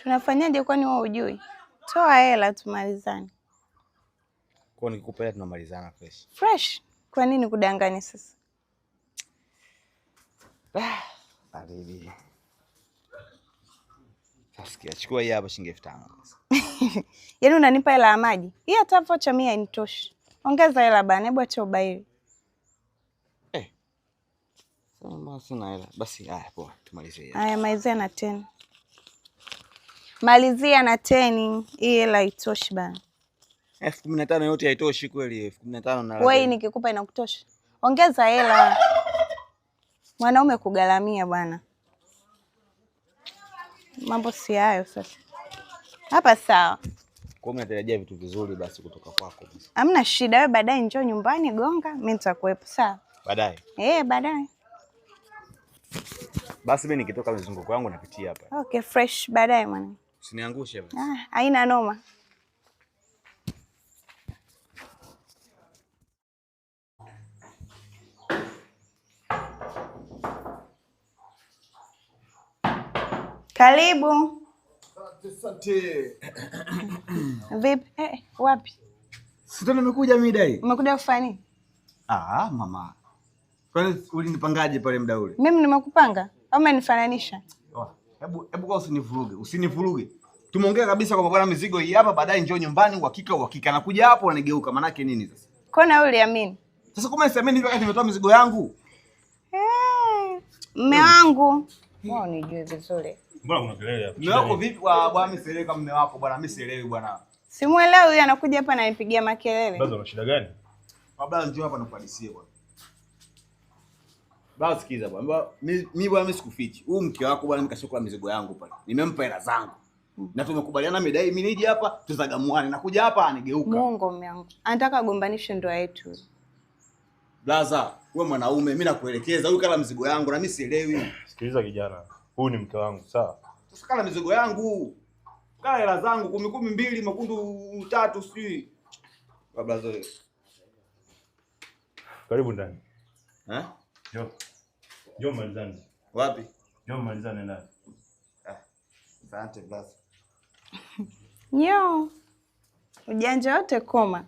Tunafanyaje kwani wewe hujui? Toa hela tumalizane. Kwa nikikupa hela tunamalizana fresh. Fresh? Kwa nini kudanganya sasa? Baridi. Sasikia, chukua hii hapa shilingi 5,000. Yaani unanipa hela ya maji? Hii hata vocha 100 hainitoshi. Ongeza hela bana, hebu acha ubaili. Sema sina hela. Basi haya poa, tumalizie. Haya malizia na 10. Malizia na 10. Hii hela haitoshi bana. 15,000 yote haitoshi kweli. 15,000 na wewe nikikupa inakutosha? Ongeza hela. Mwanaume kugalamia bwana. Mambo si hayo sasa. Hapa sawa. Kwa hiyo unatarajia vitu vizuri basi kutoka kwako basi. Hamna shida, wewe baadaye njoo nyumbani gonga, mimi nitakuwepo sawa? Baadaye. Baadaye. Basi mimi nikitoka mizunguko yangu napitia hapa. Okay, fresh baadaye mwana. Usiniangushe basi. Haina noma. Karibu. Asante. Vipi? Wapi? Sasa nimekuja mida hii. Umekuja kufanya nini? Mama. Kwani ulinipangaje pale muda ule? Mimi nimekupanga au umenifananisha? Hebu kwa usinivuruge. Tumeongea kabisa kwa bwana mizigo hii hapa, baadaye njoo nyumbani uhakika nakuja hapo unanigeuka. Maana yake nini sasa? Kona wewe uliamini? Sasa kama siamini wakati nimetoa mizigo yangu. Mume wangu. Wao nijue vizuri. Mbona kuna kelele hapo? Mume wako vipi bwana mimi sielewi kama mume wako bwana mimi sielewi bwana. Simuelewi huyu anakuja hapa ananipigia makelele. Bado una shida gani? Baba njoo hapa nakuhadisie bwana. Baba sikiza bwana. Mimi bwana mimi sikufichi. Huyu mke wako bwana nikashukua mizigo yangu pale. Nimempa hela zangu. Na tumekubaliana midai mimi nije hapa tuzagamuane. Nakuja hapa anigeuka. Mungu mume wangu. Anataka agombanishe ndoa yetu. Blaza, wewe mwanaume mimi nakuelekeza huyu kala mizigo yangu na mimi sielewi. Sikiliza kijana. Huyu ni mke wangu, sawa? Sasa kala mizigo yangu. Kala hela zangu 10,2 makundu 3 sijui. Blaza wewe. Karibu ndani. Njoo malizane. Wapi? Njoo malizane ndani. Asante blaza. Ujanja wote koma.